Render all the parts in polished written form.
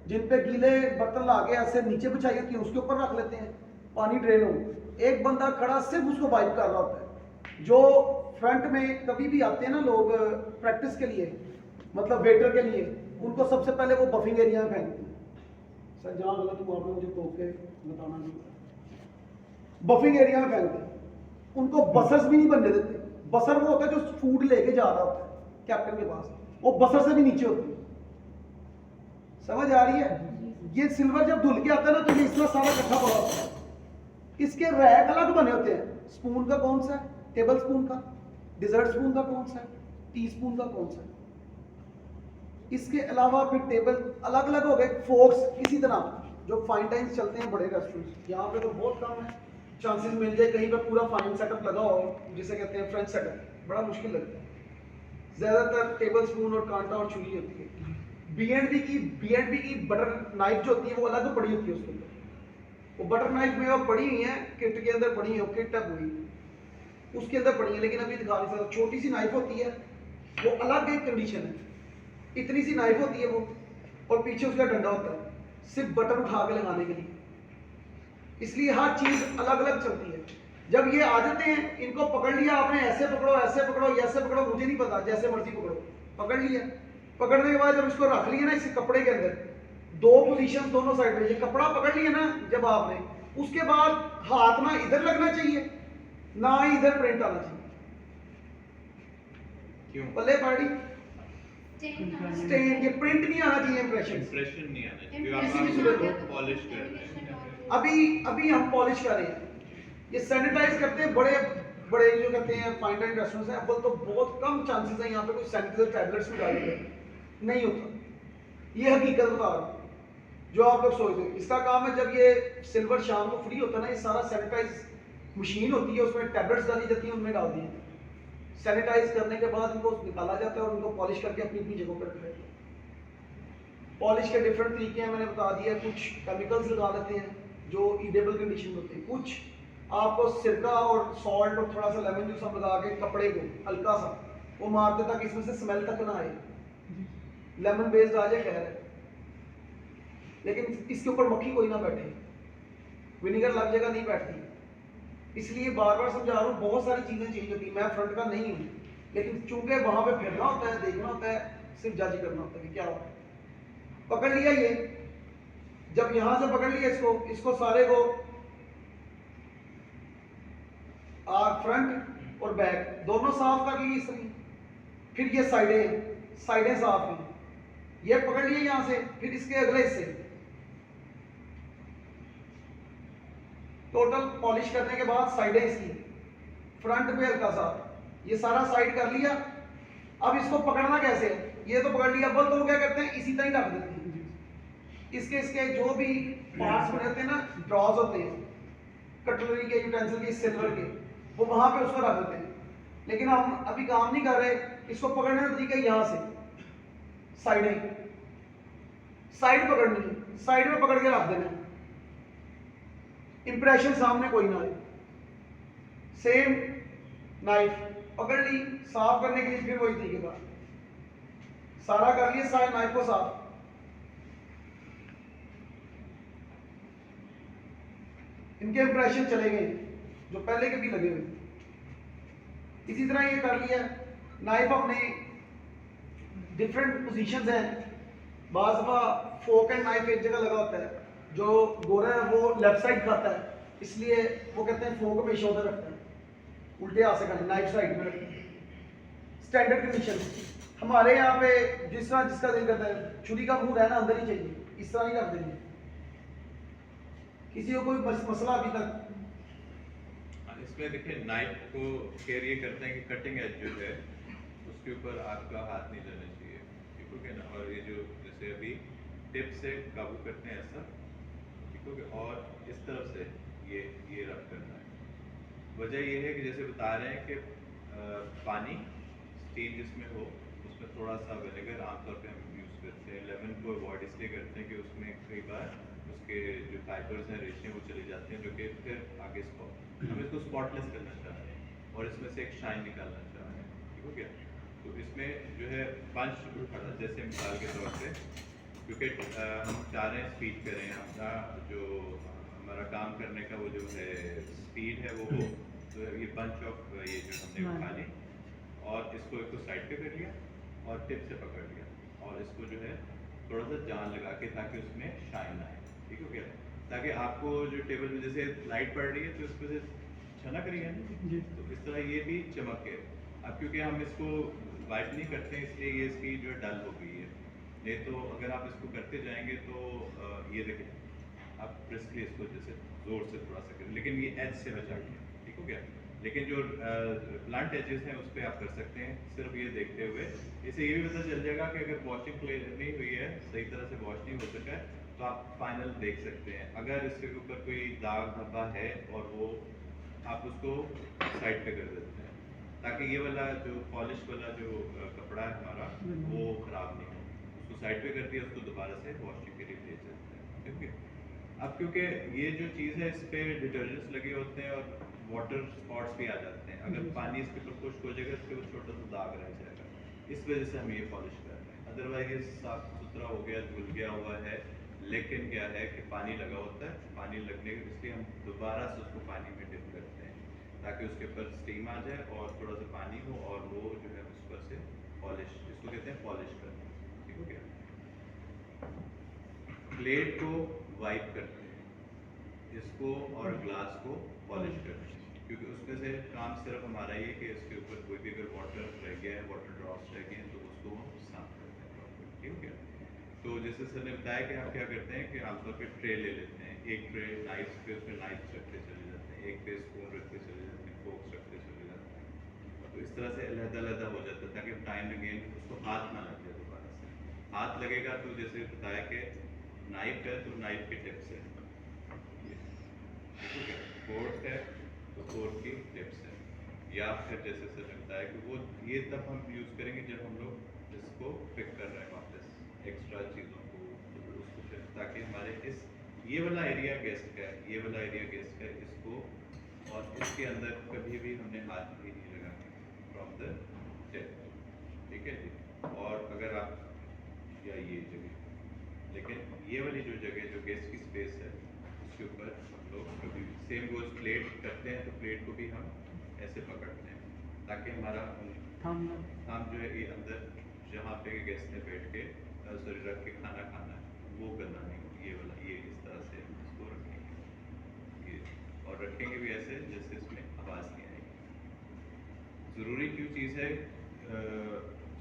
जिन पे गीले बर्तन ला के ऐसे नीचे बिछाई होती है उसके ऊपर रख लेते हैं, पानी ड्रेन हो। एक बंदा खड़ा सिर्फ उसको वाइप कर रहा होता है। जो फ्रंट में कभी भी आते हैं ना लोग प्रैक्टिस के लिए, मतलब वेटर के लिए, उनको सबसे पहले वो बफिंग एरिया में फेंकते हैं। सर जहाँ गलत हुआ आपने मुझे टोक के बताना नहीं। बफिंग एरिया में फेंकते हैं, उनको बसर्स भी नहीं बनने देते। बसर वो होता है जो फूड लेके जा रहा होता है कैप्टन के पास, वो बसर से भी नीचे होती है। समझ आ रही है? ये सिल्वर जब धुल के आता है ना तो ये इतना सारा इकट्ठा पड़ा होता है। इसके रैक अलग बने होते हैं। स्पून का कौन सा है, टेबल स्पून का, डिजर्ट स्पून का कौन सा है, टी स्पून का कौन सा है। इसके अलावा फिर टेबल अलग अलग हो गए। फोर्क्स इसी तरह, जो फाइन डाइन्स चलते हैं बड़े रेस्टोरेंट, यहाँ पे तो बहुत कम है चांसेस मिल जाए कहीं पे पूरा फाइन सेटअप लगा हो, जिसे कहते हैं फ्रेंच सेटअप, बड़ा मुश्किल लगता है। ज्यादातर टेबल स्पून और कांटा और छुरी होती है। बी एंड बी की बटर नाइफ जो होती है वो अलग पड़ी होती है उसके अंदर। वो बटर नाइफ में वो पड़ी हुई है, किट के अंदर पड़ी है, किट है पूरी उसके अंदर पड़ी है, लेकिन अभी दिखा नहीं सकता। छोटी सी नाइफ होती है, वो अलग एक कंडीशन है। इतनी सी नाइफ होती है वो, और पीछे उसका डंडा होता है सिर्फ बटर उठा के लगाने के लिए। इसलिए हर चीज अलग अलग चलती है। जब ये आ जाते हैं, इनको पकड़ लिया आपने, ऐसे पकड़ो, ऐसे पकड़ो, ऐसे पकड़ो, मुझे नहीं पता, जैसे मर्जी पकड़ो, पकड़ लिया। पकड़ने के बाद जब इसको रख लिया ना इस कपड़े के अंदर, दो पोजीशन दोनों साइड में, ये कपड़ा पकड़ लिया ना जब आपने, उसके बाद हाथ ना इधर लगना चाहिए ना ही इधर प्रिंट आना चाहिए। क्यों? पल्ले पार्टी स्टेन, ये प्रिंट नहीं आना चाहिए, इंप्रेशन नहीं आना चाहिए, क्योंकि आप पॉलिश कर रहे हैं। अभी हम पॉलिश कर रहे हैं। ये सैनिटाइज करते हैं बड़े बड़े जो कहते हैं फाइन डाइन रेस्टोरेंट्स हैं, अब तो बहुत कम चांसेस है यहाँ पे कोई सैनिटाइजर टैबलेट्स भी डाले गए, नहीं होता। ये हकीकत बता रहा हूँ जो आप लोग सोचते हैं। इसका काम है, जब ये सिल्वर शाम को फ्री होता है ना, ये सारा सैनिटाइज मशीन होती है, उसमें टैबलेट्स डाली जाती है, उनमें डाल दी जाती है। सैनिटाइज करने के बाद इनको निकाला जाता है और उनको पॉलिश करके अपनी अपनी जगहों पर रखा जाता है। पॉलिश के डिफरेंट तरीके हैं, मैंने बता दिया। कुछ केमिकल्स लगा लेते हैं जो ईडेबल कंडीशन में होते हैं, कुछ आपको सिरका और सॉल्ट और थोड़ा सा लेमन जूस हम लगा के कपड़े को हल्का सा वो मारते ताकि इसमें से स्मेल तक ना आए। लेमन बेस्ड आ जाए खैर है, लेकिन इसके ऊपर मक्खी कोई ना बैठे, विनेगर लग जाएगा, नहीं बैठती। इसलिए बार बार समझा रहा हूँ, बहुत सारी चीजें चेंज होती है। मैं फ्रंट का नहीं हूँ, लेकिन चूंकि वहां पे फिरना होता है, देखना होता है, सिर्फ जज करना होता है कि क्या होता है। पकड़ लिया ये, जब यहां से पकड़ लिया इसको सारे को, फ्रंट और बैक दोनों साफ कर लिए इसमें। फिर ये साइडें साफ हैं, ये पकड़ लिए यहां से। फिर इसके अगले हिस्से टोटल पॉलिश करने के बाद साइडें इसकी, फ्रंट पे हल्का सा, ये सारा साइड कर लिया। अब इसको पकड़ना कैसे है, ये तो पकड़ लिया, बल तो क्या करते हैं इसी तरह रख देते हैं। इसके जो भी पार्ट्स बने होते हैं ना, ड्रॉज होते हैं कटलरी के, यूटेंसिल के, सिल्वर के, वो वहां पे उसको रख देते हैं। लेकिन हम अभी काम नहीं कर रहे। इसको पकड़ने का तरीका यहां से साइड पकड़नी है, साइड में पकड़ के रख देना, इंप्रेशन सामने कोई ना आए। सेम नाइफ पकड़ ली, साफ करने के लिए फिर वही तरीके का सारा कर लिया, सारे नाइफ को साफ। इनके इंप्रेशन चले गए जो पहले के भी लगे हुए। इसी तरह ये कर लिया। नाइफ अपने डिफरेंट पोजीशंस हैं। बाज़ दफा फोक एंड नाइफ एक जगह लगा होता है, जो गोरा है वो लेफ्ट साइड खाता है, इसलिए वो कहते हैं फोक हमेशा उधर रखता है, उल्टे हाथ से खाना, नाइफ साइड में रखते हैं। स्टैंडर्ड कंडीशन हमारे यहाँ पे जिस तरह जिसका दिल करता है, छुरी का मुंह रहना अंदर ही चाहिए, इस तरह नहीं रख देंगे। किसी को कोई मसला अभी तक? इसमें देखिए, नाइफ को केयर ये करते हैं कि कटिंग एज जो है उसके ऊपर आपका हाथ नहीं जाना चाहिए, ठीक है ना। और ये जो जैसे अभी टिप से काबू करते हैं ऐसा, ठीक है, और इस तरफ से ये रब करना है। वजह ये है कि जैसे बता रहे हैं कि पानी स्टील जिसमें हो उसमें थोड़ा सा विनेगर आमतौर पे हम यूज़ करते हैं। लेमन को अवॉइड इसलिए करते हैं कि उसमें कई बार उसके जो फाइबर्स हैं, रेशे वो चले जाते हैं, जो कि फिर आगे हम इसको स्पॉटलेस करना चाह रहे हैं और इसमें से एक शाइन निकालना चाह रहे हैं, ठीक हो गया। तो इसमें जो है 5 खड़ा, जैसे मिसाल के तौर पे क्योंकि हम चाह रहे हैं स्पीड करें अपना जो हमारा काम करने का वो जो है स्पीड है वो हो। तो ये बंच ऑफ ये जो हमने उठा ली और इसको एक तो साइड पे कर लिया और टिप से पकड़ लिया और इसको जो है थोड़ा सा जान लगा के ताकि उसमें शाइन आए, ठीक हो गया। ताकि आपको जो टेबल पे जैसे लाइट पड़ रही है तो इसको से छनक रही है ना, जी। तो इस तरह ये भी चमके। अब क्योंकि हम इसको वाइप नहीं करते इसलिए ये इसकी जो है डल हो गई है, नहीं तो अगर आप इसको करते जाएंगे तो ये देखें आप ब्रिस्कली इसको जैसे ज़ोर से थोड़ा सा करें लेकिन ये एज से बचा के, ठीक हो गया। लेकिन जो प्लांट एजेस हैं उस पर आप कर सकते हैं सिर्फ ये देखते हुए। इससे ये भी पता चल जाएगा कि अगर वॉशिंग नहीं हुई है, सही तरह से वॉश नहीं हो सका है, तो आप फाइनल देख सकते हैं। अगर इसके ऊपर कोई दाग धब्बा है और वो आप उसको साइड पे कर देते हैं ताकि ये वाला जो पॉलिश वाला जो कपड़ा है हमारा वो ख़राब नहीं हो। उसको साइड पे कर दिया, उसको दोबारा से वॉशिंग के लिए भेज देते हैं, ठीक है। अब क्योंकि ये जो चीज़ है इस पर डिटर्जेंट्स लगे होते हैं और वाटर स्पॉट्स भी आ जाते हैं, अगर पानी इसके ऊपर खुश्क हो जाएगा इस पर छोटा सा दाग रह जाएगा, इस वजह से हम ये पॉलिश कर रहे हैं। अदरवाइज ये साफ सुथरा हो गया, धुल गया हुआ है, लेकिन क्या है कि पानी लगा होता है, पानी लगने के इसलिए हम दोबारा से उसको पानी में डिप करते हैं ताकि उसके ऊपर स्टीम आ जाए और थोड़ा सा पानी हो और वो जो है उस पर से पॉलिश, इसको कहते हैं पॉलिश करना, ठीक हो गया। प्लेट को वाइप करते हैं इसको और ग्लास को पॉलिश करते हैं, क्योंकि उसमें से काम सिर्फ हमारा ये कि इसके ऊपर कोई भी अगर वाटर रह गया है, वाटर ड्रॉप्स रह गए हैं तो उसको हम साफ करते हैं प्रॉपर, ठीक हो गया। तो जैसे सर ने बताया कि हम क्या करते हैं कि आमतौर पे ट्रे ले लेते हैं, एक ट्रे नाइफ्स पे उसमें नाइफ्स रखते चले जाते हैं, एक पे स्पून रखते चले जाते हैं, फोक्स रखते चले जाते हैं। तो इस तरह से अलग-अलग हो जाता है ताकि टाइम अगेन उसको हाथ ना लग जाए दोबारा से। हाथ लगेगा तो जैसे बताया कि नाइफ है तो नाइफ के टिप से, ठीक है, फोर्क है तो फोर्क की टिप से, या फिर जैसे सर ने बताया कि वो ये तब हम यूज़ करेंगे जब हम लोग इसको पिक कर रहे हैं वापस एक्स्ट्रा चीज़ों को, तो उसको फिर ताकि हमारे इस ये वाला एरिया गेस्ट का है, ये वाला एरिया गेस्ट का है, इसको और इसके अंदर कभी भी हमने हाथ भी नहीं लगाना फ्रॉम द टिप, ठीक है जी। और अगर आप या ये जगह, लेकिन ये वाली जो जगह जो गेस्ट की स्पेस है उसके ऊपर हम लोग कभी सेम गोज प्लेट करते हैं तो प्लेट को भी हम ऐसे पकड़ते हैं ताकि हमारा हम जो है ये अंदर जहाँ पे गेस्ट ने बैठ के सॉरी रख के खाना खाना है वो करना नहीं, ये वाला ये इस तरह से इसको रखेंगे ये, और रखेंगे भी ऐसे जैसे इसमें आवाज़ नहीं आएगी। ज़रूरी क्यों चीज़ है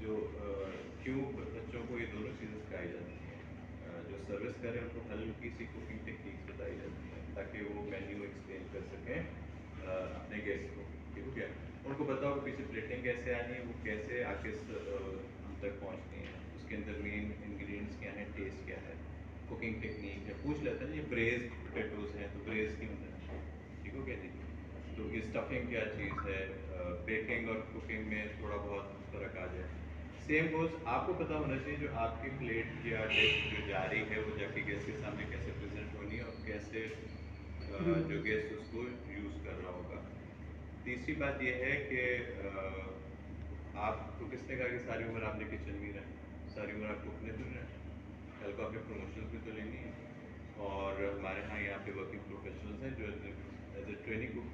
क्यों बच्चों को ये दोनों चीज़ें सिखाई जाती हैं, जो सर्विस करें उनको हल्की सी कुकिंग टेक्निक्स बताई जाती हैं ताकि वो मेन्यू एक्सप्लेन कर सकें अपने गेस्ट को, ठीक हो गया। उनको पता हो पीछे प्लेटिंग कैसे आनी है, वो कैसे आके हम तक पहुँचनी है, उसके अंदर मेन इंग्रेडिएंट्स क्या है, टेस्ट क्या है, कुकिंग टेक्निक है, पूछ लेते हैं ये ब्रेज पोटैटोज हैं तो ब्रेज क्यों है, ठीक हो गया जी। तो ये स्टफिंग क्या चीज़ है, बेकिंग और कुकिंग में थोड़ा बहुत फ़र्क आ जाए। सेम गोज आपको पता होना चाहिए जो आपकी प्लेट या डिश जो जा रही है वो जाके गेस्ट के सामने कैसे प्रेजेंट होनी है और कैसे जो गेस्ट उसको यूज़ कर रहा होगा। तीसरी बात यह है कि आपको किसने कहा कि सारी उम्र आपने किचन में रहना, सारी उम्र आप कुक नहीं तो रहना, कल को आपने प्रमोशन भी तो लेनी है। और हमारे यहाँ पे वर्किंग प्रोफेशनल्स हैं जो as a training cook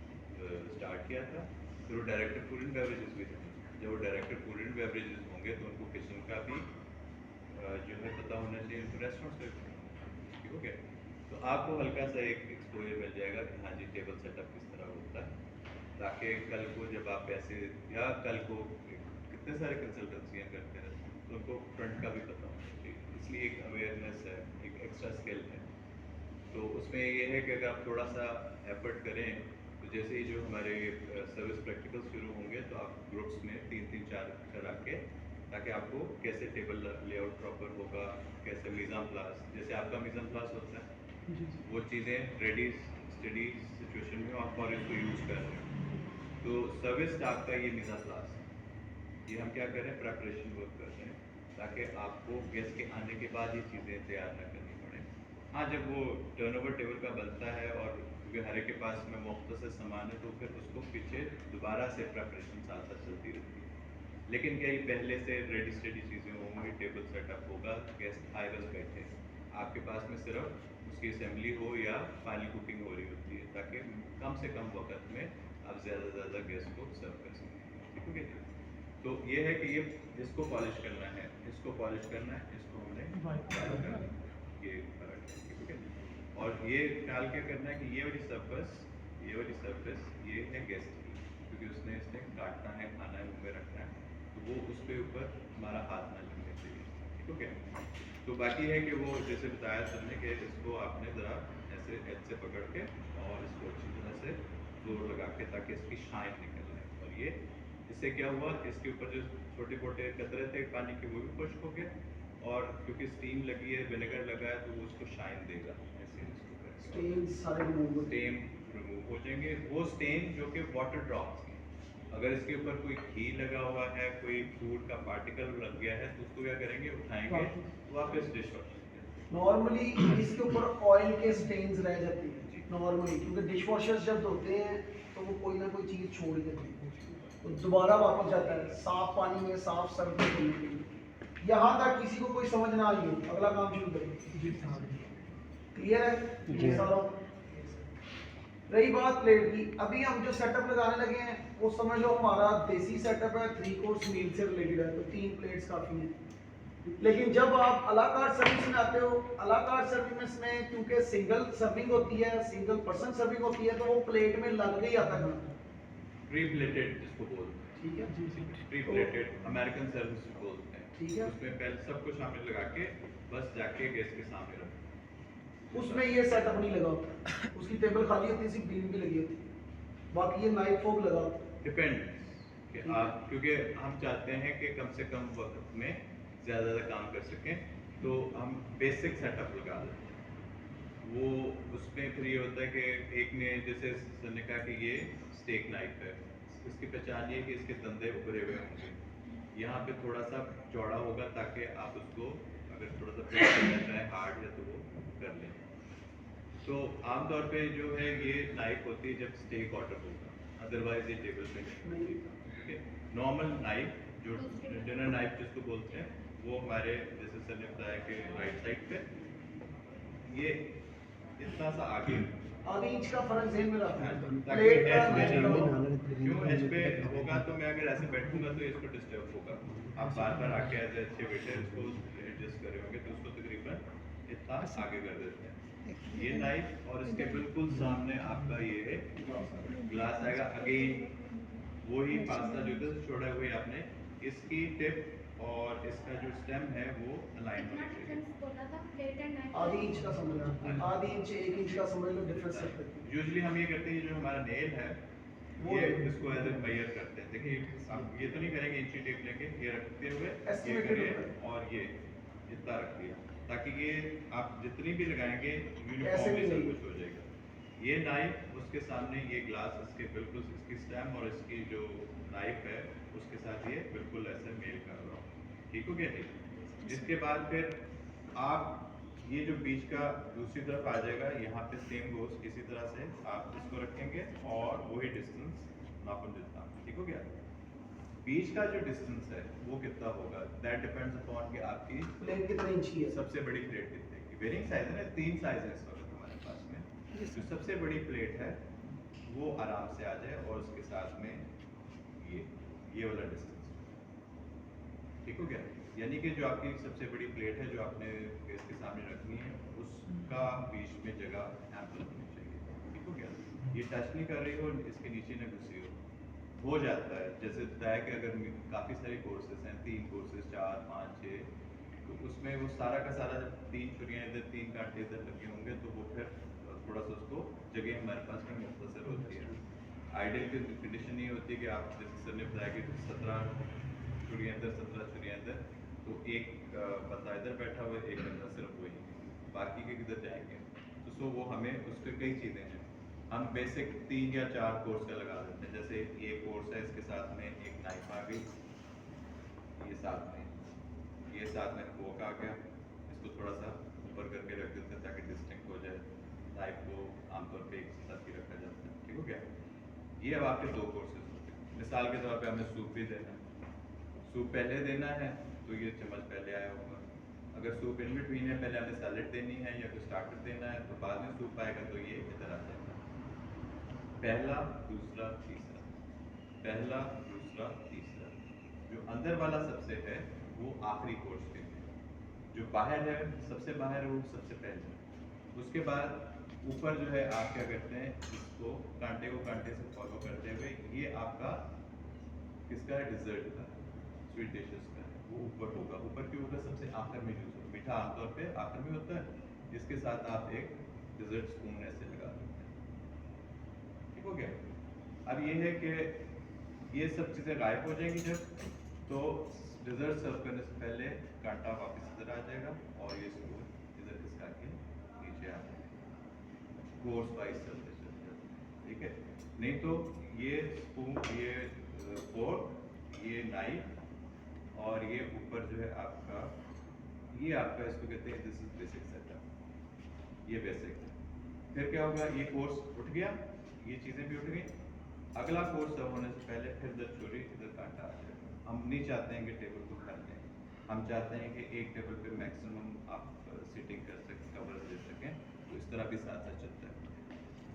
start किया था, फिर वो डायरेक्टर फूड एंड बेवरेजेस भी थे। जब वो डायरेक्टर फूड एंड बेवरेजेस होंगे तो उनको किचन का भी जो है पता होना चाहिए, उनको रेस्टोरेंट से भी पता होना चाहिए, ठीक हो गया। तो आपको हल्का सा एक एक्सपोजर मिल जाएगा कि हाँ जी टेबल सेटअप किस तरह होता है, ताकि कल को जब आप ऐसे या कल को कितने सारे कंसल्टेंसियाँ करते रहते हैं तो उनको फ्रंट का भी पता होना चाहिए, इसलिए एक अवेयरनेस है, एक एक्स्ट्रा स्किल है। तो उसमें ये है कि अगर आप थोड़ा सा एफर्ट करें तो जैसे ही जो हमारे सर्विस प्रैक्टिकल शुरू होंगे तो आप ग्रुप्स में 3-3-4 करा के, ताकि आपको कैसे टेबल लेआउट प्रॉपर होगा, कैसे मीज़ान प्लास, जैसे आपका मीज़ान प्लास होता है वो चीज़ें रेडी स्टडी सिचुएशन में आप और इसको यूज़ कर रहे हो। तो सर्विस स्टाफ का ये मीज़ान प्लास है, ये हम क्या कर रहे हैं प्रेपरेशन वर्क कर रहे हैं ताकि आपको गेस्ट के आने के बाद ये चीज़ें तैयार ना करनी पड़े। हाँ जब वो टर्नओवर टेबल का बनता है और क्योंकि हर एक के पास में मुख्तसर सामान है तो फिर उसको पीछे दोबारा से प्रेपरेशन साथ साथ चलती रहती है। लेकिन क्या ये पहले से रेडी स्टेडी चीज़ें होंगी, टेबल सेटअप होगा, गेस्ट आए बस बैठे, आपके पास में सिर्फ उसकी असेंबली हो या फाइनल कुकिंग हो रही होती है, ताकि कम से कम वक्त में आप ज़्यादा से ज़्यादा गेस्ट को सर्व कर सकें। ठीक है जी। तो ये है कि ये इसको पॉलिश करना है, इसको पॉलिश करना है, इसको हमने वाइट करना है, ये फर्क है। ठीक है। और ये ख्याल क्या करना है कि ये वाली सरफेस ये है गेस्ट की, क्योंकि उसने इसने काटना है, खाना है, मुंह में रखना है, तो वो उसके ऊपर हमारा हाथ ना लगने चाहिए। ठीक है। तो बाकी है कि वो जैसे बताया सबने कि इसको आपने ज़रा ऐसे एज से पकड़ के और इसको अच्छी तरह से जोर लगा के, ताकि इसकी शाइन निकल जाए। और ये इससे क्या हुआ, इसके ऊपर जो छोटे मोटे कतरे थे पानी के वो भी खुश्क हो गए, और क्योंकि स्टीम लगी है, विनेगर लगा है, तो वो उसको शाइन देगा। ऐसे इसको करके स्टेन सारे रिमूव हो स्टेन रिमूव हो जाएंगे, वो स्टेन जो कि वाटर ड्रॉप्स की। अगर इसके ऊपर कोई घी लगा हुआ है, कोई फूड का पार्टिकल लग गया है, तो उसको क्या करेंगे, उठाएंगे वापस डिश वॉश करेंगे। नॉर्मली इसके ऊपर ऑयल के स्टेन्स रह जाते हैं नॉर्मली, क्योंकि डिश वॉशर्स जब धोते हैं तो वो कोई ना कोई चीज़ छोड़ ही देते हैं, तो दोबारा वापस जाता है साफ पानी में, साफ सर्फ में धोने के लिए। यहाँ तक किसी को कोई समझ ना आई हो, अगला काम शुरू करें। क्लियर है ये सारा? रही बात प्लेट की, अभी हम जो सेटअप लगाने लगे हैं वो समझ लो हमारा देसी सेटअप है, 3 कोर्स मील से रिलेटेड है, तो 3 प्लेट्स काफ़ी हैं। लेकिन जब आप अला कार्ट सर्विस में आते हो, अला कार्ट सर्विस में क्योंकि सिंगल सर्विंग होती है, सिंगल पर्सन सर्विंग होती है, तो वो प्लेट में लग के ही आता है। प्री प्लेटेड जिसको बोलते हैं, ठीक है, प्री प्लेटेड अमेरिकन सर्विस बोलते हैं। ठीक है। उसमें पहले सब कुछ शामिल लगा के बस जाके गैस के सामने रखो। उसमें ये सेटअप नहीं लगा होता, उसकी टेबल खाली होती है, सिर्फ बीम भी लगी होती है, बाकी ये नाइफ फोक लगा होता है। डिपेंड्स कि आप, क्योंकि हम चाहते हैं कि कम से कम वक्त में ज़्यादा काम कर सकें, तो हम बेसिक सेटअप लगा देते हैं। वो उसमें फिर ये होता है कि एक ने जैसे सर ने कहा कि ये स्टेक नाइफ है, इसकी पहचान ये है कि इसके दंदे उभरे हुए होंगे, यहाँ पे थोड़ा सा चौड़ा होगा, ताकि आप उसको अगर थोड़ा सा प्रेस करना चाहें हार्ड है तो वो कर लें। तो आमतौर पे जो है ये नाइफ होती है जब स्टेक ऑर्डर होगा, अदरवाइज ये टेबल पे नहीं होती। ठीक है। नॉर्मल नाइफ जो डिनर नाइफ जिसको बोलते हैं, वो हमारे जैसे सर ने बताया कि राइट साइड पे ये इतना सा आगे इंच का फर्क जेन में रखना है, ताकि प्लेट का एज पे नाइफ ना का। हो। क्यों एज पे होगा तो मैं अगर ऐसे बैठूंगा तो इसको डिस्टर्ब होगा, आप बार बार आके एज अच्छे बैठे इसको एडजस्ट कर रहे होंगे, तो उसको तकरीबन इतना आगे कर देते हैं। ये नाइफ और इसके बिल्कुल सामने आपका ये ग्लास आएगा, अगेन वही पास्ता जो था छोड़ा हुए आपने, इसकी टिप और इसका जो स्टेम है वो अलाइन होना चाहिए। आधी इंच का समझ लो, आधी इंच 1 इंच का समझ लो डिफरेंस रखते हैं। यूजुअली हम ये करते हैं, जो हमारा नेल है वो ये इसको एज ए मेजर करते हैं। देखिए आप ये तो नहीं करेंगे इंची टेप लेके, ये रखते हुए ये Estimated करिए होता है। और ये इतना रख दिया, ताकि ये आप जितनी भी लगाएंगे ऐसे यूनिफॉर्मली भी सब नहीं। कुछ हो जाएगा। ये नाइफ उसके सामने, ये ग्लास इसके बिल्कुल, इसकी स्टेम और इसकी जो नाइफ है उसके साथ ये बिल्कुल ऐसे मेल कर रहा हूँ। ठीक हो गया जी। इसके बाद फिर आप ये जो बीच का दूसरी तरफ आ जाएगा, यहाँ पे सेम गोस इसी तरह से आप इसको रखेंगे और वही डिस्टेंस नापन जितना। ठीक हो गया। बीच का जो डिस्टेंस है वो कितना होगा, दैट डिपेंड्स अपॉन कि आपकी प्लेट कितने इंच की है। सबसे बड़ी प्लेट कितने की। वेरिंग साइज है ना, 3 साइज है इस वक्त हमारे पास में। जो सबसे बड़ी प्लेट है वो आराम से आ जाए, और उसके साथ में ये वाला डिस्टेंस। ठीक हो गया। यानी कि जो आपकी सबसे बड़ी प्लेट है जो आपने गैस के सामने रखनी है, उसका बीच में जगह एम्पल होनी चाहिए। ठीक हो गया। ये टच नहीं कर रही हो, इसके नीचे ना घुसी हो जाता है। जैसे बताया कि अगर काफ़ी सारे कोर्सेज हैं, 3 कोर्सेज 4 5 6, तो उसमें वो सारा का सारा जब 3 छुरियाँ इधर 3 कांटे इधर लगे होंगे, तो वो फिर थोड़ा सा उसको जगह हमारे पास में मुख्तसर होती है। आइडियल कंडीशन ये होती है कि आप जैसे सर ने बताया कि 17 छुरियाँ इधर 17 छुरियाँ इधर, तो एक बंदा इधर बैठा हुआ है, एक बंदा सिर्फ वही, बाकी के किधर जाएंगे। तो सो वो हमें उसके कई चीज़ें हैं, हम बेसिक 3 या 4 कोर्स का लगा देते हैं। जैसे ये कोर्स है, इसके साथ में एक नाइफ आ गई, ये साथ में फोक आ गया, इसको थोड़ा सा ऊपर करके रख देते हैं ताकि डिस्टिंक्ट हो जाए। नाइफ को आमतौर पे एक साथ ही रखा जाता है। ठीक हो गया। ये अब आपके 2 कोर्सेज होते हैं। मिसाल के तौर पे हमें सूप भी देना है, सूप पहले देना है तो ये चम्मच पहले आया होगा। अगर सूप इन बिटवीन है, पहले हमें सैलेड देनी है या कोई स्टार्टर देना है तो बाद में सूप आएगा, तो ये इधर आ जाएगा। पहला, दूसरा, तीसरा, पहला, दूसरा, तीसरा। जो अंदर वाला सबसे है वो आखिरी कोर्स के है, जो बाहर है सबसे बाहर है वो सबसे पहले। उसके बाद ऊपर जो है आप क्या करते हैं, इसको कांटे को कांटे से फॉलो करते हुए, ये आपका किसका है, डिजर्ट का, स्वीट डिशेस का है, वो ऊपर होगा। ऊपर क्यों होगा, सबसे आखिर में यूज होगा। मीठा आमतौर पे आखिर में होता है, इसके साथ आप एक डिजर्ट स्पून ऐसे लगा देते हैं। ठीक हो गया। अब ये है कि ये सब चीज़ें गायब हो जाएंगी जब, तो डिजर्ट सर्व करने से पहले कांटा वापस इधर आ जाएगा और ये स्पून इधर खिसका के नीचे आ जाएगा। कोर्स वाइज चलते चलते, ठीक है। नहीं तो ये स्पून, ये फोर्क, ये नाइफ और ये ऊपर जो है आपका, ये आपका इसको कहते हैं, दिस इज बेसिक सेटअप, ये बेसिक है। फिर क्या होगा, ये कोर्स उठ गया, ये चीज़ें भी उठ गई। अगला कोर्स सर्व होने से पहले फिर इधर छुरी, इधर कांटा आ जाएगा। हम नहीं चाहते हैं कि टेबल को भर लें, हम चाहते हैं कि एक टेबल पे मैक्सिमम आप सिटिंग कर सकें, कवर दे सकें, तो इस तरह भी साथ साथ चलता है।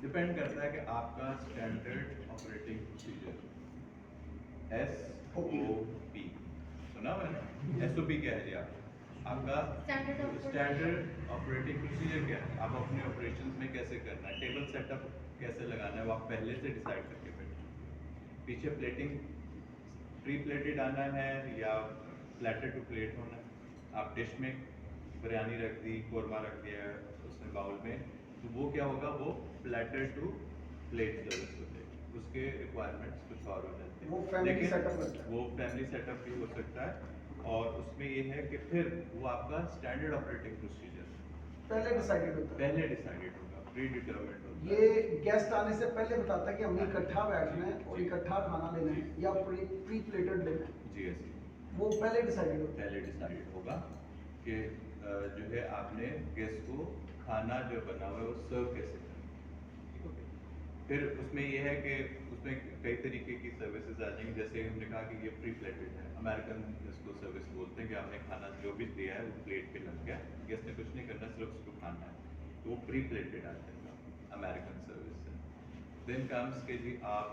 डिपेंड करता है कि आपका स्टैंडर्ड ऑपरेटिंग प्रोसीजर SOP सुना हुआ है ना, SOP क्या है जी आपका स्टैंडर्ड ऑपरेटिंग प्रोसीजर क्या है, आप अपने ऑपरेशंस में कैसे करना है, टेबल सेटअप कैसे लगाना है, वो आप पहले से डिसाइड करके बैठे। पीछे प्लेटिंग प्री प्लेटेड आना है या प्लेटेड टू प्लेट होना है। आप डिश में बिरयानी रख दी, कोरमा रख दिया उसमें बाउल में, तो वो क्या होगा, वो प्लेटर टू प्लेट सर्विस हो जाएगी। उसके रिक्वायरमेंट्स कुछ और हो जाते हैं, वो फैमिली सेटअप लगता है। वो फैमिली सेटअप भी हो सकता है। और उसमें ये है कि फिर वो आपका स्टैंडर्ड ऑपरेटिंग प्रोसीजर पहले डिसाइडेड होता है, पहले डिसाइडेड होगा, प्री डिटरमिन्ड होता है। ये गेस्ट आने से पहले बताता है कि हमने इकट्ठा बैठना है और इकट्ठा खाना लेना है या प्री प्लेटेड लेना है, जी ऐसे वो पहले डिसाइडेड होता है। पहले डिसाइडेड होगा कि जो है आपने गेस्ट को खाना जो बना हुआ है वो सर्व कैसे करना है। ठीक हो गया। फिर उसमें ये है कि उसमें कई तरीके की सर्विसेज आ जाएंगी, जैसे हमने कहा कि ये प्री प्लेटेड है, अमेरिकन इसको सर्विस बोलते हैं कि आपने खाना जो भी दिया है वो प्लेट पे लग गया, गेस्ट ने कुछ नहीं करना, सिर्फ उसको खाना है, तो वो प्री प्लेटेड आ जाएगा अमेरिकन सर्विस से। देन कम्स के जी आप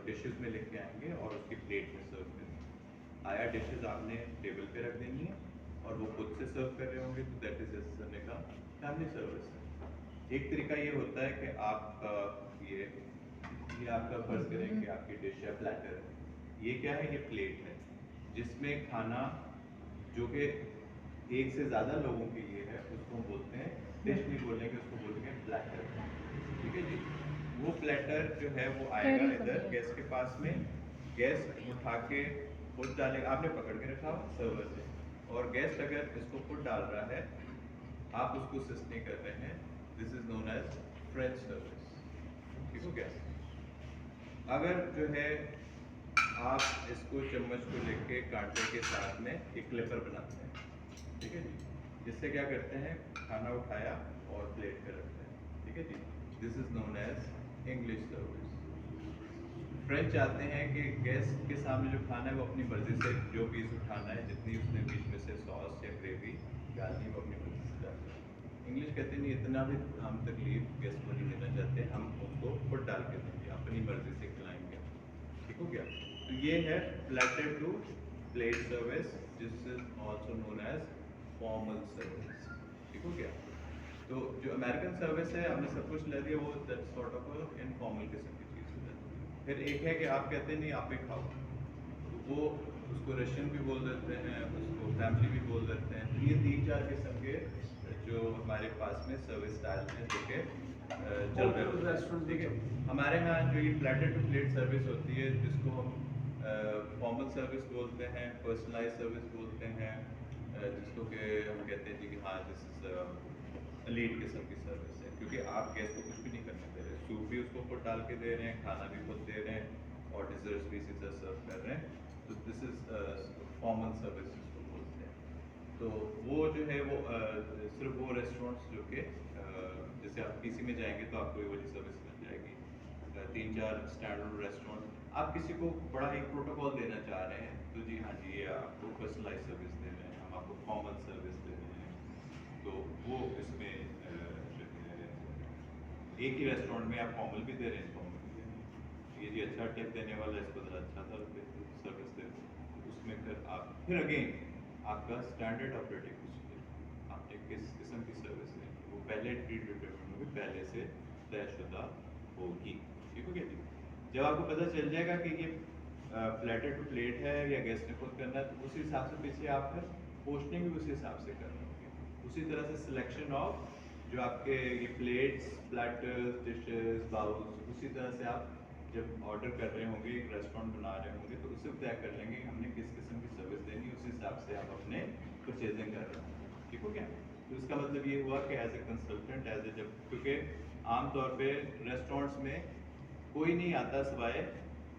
डिशेस में लेके आएंगे और उसकी प्लेट में सर्व करेंगे। आया डिशेस आपने टेबल पे रख देनी है और वो खुद से सर्व कर रहे होंगे, तो दैट इज जैसे का फैमिली सर्विस है। एक तरीका ये होता है कि आप ये आपका फर्ज करें कि आपकी डिश है, प्लेटर है, ये क्या है, ये प्लेट है जिसमें खाना जो कि एक से ज़्यादा लोगों के लिए है उसको हम बोलते हैं डिश, नहीं बोलेंगे, उसको बोलेंगे प्लेटर। ठीक है जी। वो प्लेटर जो है वो आएगा इधर गैस के पास में, गैस उठा के खुद डालेगा, आपने पकड़ के रखा हो सर्वर से, और गेस्ट अगर इसको खुद डाल रहा है, आप उसको असिस्ट नहीं कर रहे हैं, this is known as French service. ठीक हो गया। अगर जो है आप इसको चम्मच को लेके कांटे के साथ में एक क्लिपर बनाते हैं, ठीक है जी, जिससे क्या करते हैं, खाना उठाया और प्लेट पे रखते हैं। ठीक है जी, this is known as English service. French चाहते हैं कि गेस्ट के सामने जो खाना है वो अपनी मर्जी से जो पीस उठाना है, जितनी उसने बीच में से सॉस या ग्रेवी डालनी वो अपनी मर्जी से डालना है। इंग्लिश कहते नहीं, इतना भी हम तकलीफ गेस्ट को नहीं देना चाहते, हम उसको खुद डाल के देंगे, अपनी मर्जी से खिलाएंगे। ठीक हो गया। तो ये है platter to plate service, this is also known as formal service. ठीक हो गया। तो जो अमेरिकन सर्विस है हमने सब कुछ ले दिया, वो दैट सॉर्ट ऑफ इनफॉर्मल किस्म की चीज़ हो जाती है। फिर एक है कि आप कहते हैं नहीं आप ही खाओ, तो वो उसको रशियन भी बोल देते हैं, उसको फैमिली भी बोल देते हैं। तो ये 3-4 किस्म के जो हमारे पास में सर्विस स्टाइल हैं जो कि चल रहे होते हैं। ठीक है। हमारे यहाँ जो ये प्लेटर टू प्लेट सर्विस होती है, जिसको हम फॉर्मल सर्विस बोलते हैं, पर्सनलाइज सर्विस बोलते हैं, जिसको कि हम कहते हैं जी कि हाँ दिस इज लीड किस्म की सर्विस है, क्योंकि आप गेस्ट को कुछ भी नहीं करने दे रहे, सूप भी उसको खुद डाल के दे रहे हैं, खाना भी खुद दे रहे हैं और डिजर्ट्स भी इसी तरह सर्व कर रहे हैं। तो दिस इज फॉर्मल सर्विस जिसको बोलते हैं। तो वो जो है वो सिर्फ वो रेस्टोरेंट्स जो कि जैसे आप पीसी में जाएंगे तो आपको ये वाली सर्विस मिल जाएगी, 3-4 स्टैंडर्ड रेस्टोरेंट, आप किसी को बड़ा एक प्रोटोकॉल देना चाह रहे हैं तो जी हाँ जी, ये आपको पर्सनलाइज सर्विस दे रहे हैं, हम आपको फॉर्मल सर्विस दे रहे हैं, तो वो इसमें जो है एक ही रेस्टोरेंट में आप फॉर्मल भी दे रहे हैं, फॉर्मल भी दे रहे हैं, ये जी अच्छा टिप देने वाला है, इसको ज़रा अच्छा सा सर्विस दे दो, उसमें फिर अगेन आपका स्टैंडर्ड ऑपरेटिंग प्रोसीजर, आपने किस किस्म की सर्विस देनी है वो पहले प्री डिटरमिन होगी, पहले से तयशुदा होगी, ठीक हो गया जी। जब आपको पता चल जाएगा कि ये प्लेटर टू प्लेट है या गेस्ट ने खुद करना है, तो उसी हिसाब से पीछे आप फिर पोस्टिंग भी उसी हिसाब से कर रहे होंगे, उसी तरह से सिलेक्शन ऑफ जो आपके ये प्लेट्स, प्लेटर्स, डिशेस, बाउल्स, उसी तरह से आप जब ऑर्डर कर रहे होंगे, एक रेस्टोरेंट बना रहे होंगे, तो उससे तय कर लेंगे कि हमने किस किस्म की सर्विस देनी, उस हिसाब से आप अपने परचेजिंग कर रहे हैं, ठीक हो गया। तो इसका मतलब ये हुआ कि as a consultant, as a जब, क्योंकि आमतौर पे रेस्टोरेंट्स में कोई नहीं आता सिवाय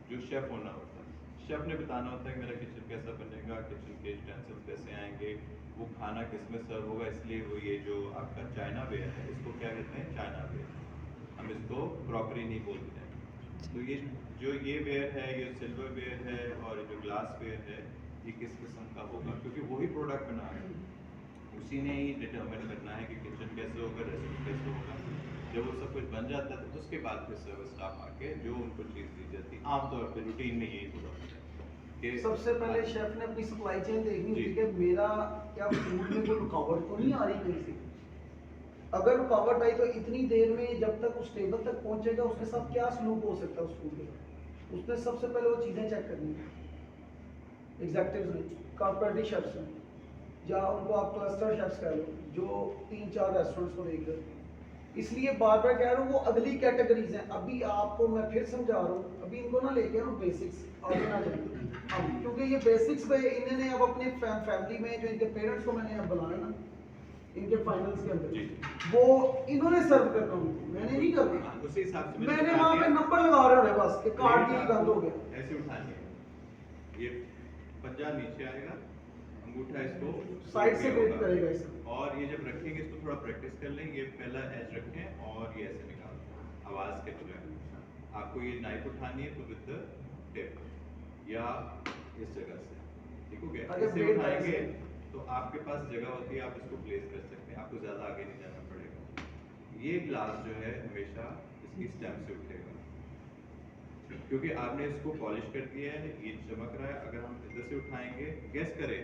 जो शेफ़ होना होता है, शेफ़ ने बताना होता है कि मेरा किचन कैसा बनेगा, किचन के यूटेंसिल्स कैसे आएंगे, वो खाना किस में सर्व होगा, इसलिए वो ये जो आपका चाइना वेयर है, इसको क्या कहते हैं, चाइना वेयर, हम इसको क्रॉकरी नहीं बोलते हैं, तो ये जो ये वेयर है, ये सिल्वर वेयर है और जो ग्लास वेयर है, ये किस किस्म का होगा, क्योंकि वही प्रोडक्ट बना रहे हैं, उसी ने ही डिटरमिन करना है कि किचन कैसे होगा, रेस्टोरेंट कैसे होगा। जब वो सब कुछ बन जाता है तो उसके बाद फिर सर्विस स्टाफ आके जो उनको चीज़ दी जाती है, आमतौर पे रूटीन में यही होता है। सबसे पहले शेफ ने अपनी सप्लाई चेन देखनी जी। होती है कि मेरा क्या फूड में कोई रुकावट तो नहीं आ रही कहीं से। अगर रुकावट आई तो इतनी देर में जब तक उस टेबल तक पहुंचेगा उसके साथ क्या सलूक हो सकता है उस फूड के साथ, उसने सबसे पहले वो चीज़ें चेक करनी है। एग्जेक्टिव्स ने, कॉर्पोरेटिव शेफ्स ने, या उनको आप क्लस्टर शेफ्स कह लो, जो 3-4 रेस्टोरेंट्स को देख कर, इसलिए बार बार कह रहा हूँ वो अगली कैटेगरीज हैं। अभी आपको मैं फिर समझा रहा हूँ, अभी इनको ना लेके आना बेसिक्स, आगे ना जाए अब, क्योंकि ये बेसिक्स पे इन्होंने अब अपने फैमिली में जो इनके पेरेंट्स को मैंने अब बुलाया ना इनके फाइनल्स के अंदर, वो इन्होंने सर्व करना उनको, मैंने नहीं करना, उसी हिसाब से मैंने वहाँ पे नंबर लगा रहे होने बस कि कार्ड की गंद हो गया, ऐसे उठानी है, ये पंजा नीचे आएगा, अंगूठा इसको साइड से ग्रिप करेगा इसको, और ये जब रखेंगे इसको थोड़ा प्रैक्टिस कर लें, ये पहला एज रखें और ये ऐसे निकाल दें आवाज़ के बजाय। आपको ये नाइफ उठानी है तो विद द टिप या इस जगह से, ठीक हो गया। अगर ऐसे ब्लेड उठाएंगे ऐसे, तो आपके पास जगह होती है, आप इसको प्लेस कर सकते हैं, आपको ज़्यादा आगे नहीं जाना पड़ेगा। ये ग्लास जो है हमेशा इसकी स्टेम से उठेगा, क्योंकि आपने इसको पॉलिश कर दिया है, ये चमक रहा है। अगर हम इधर से उठाएंगे, गेस करें,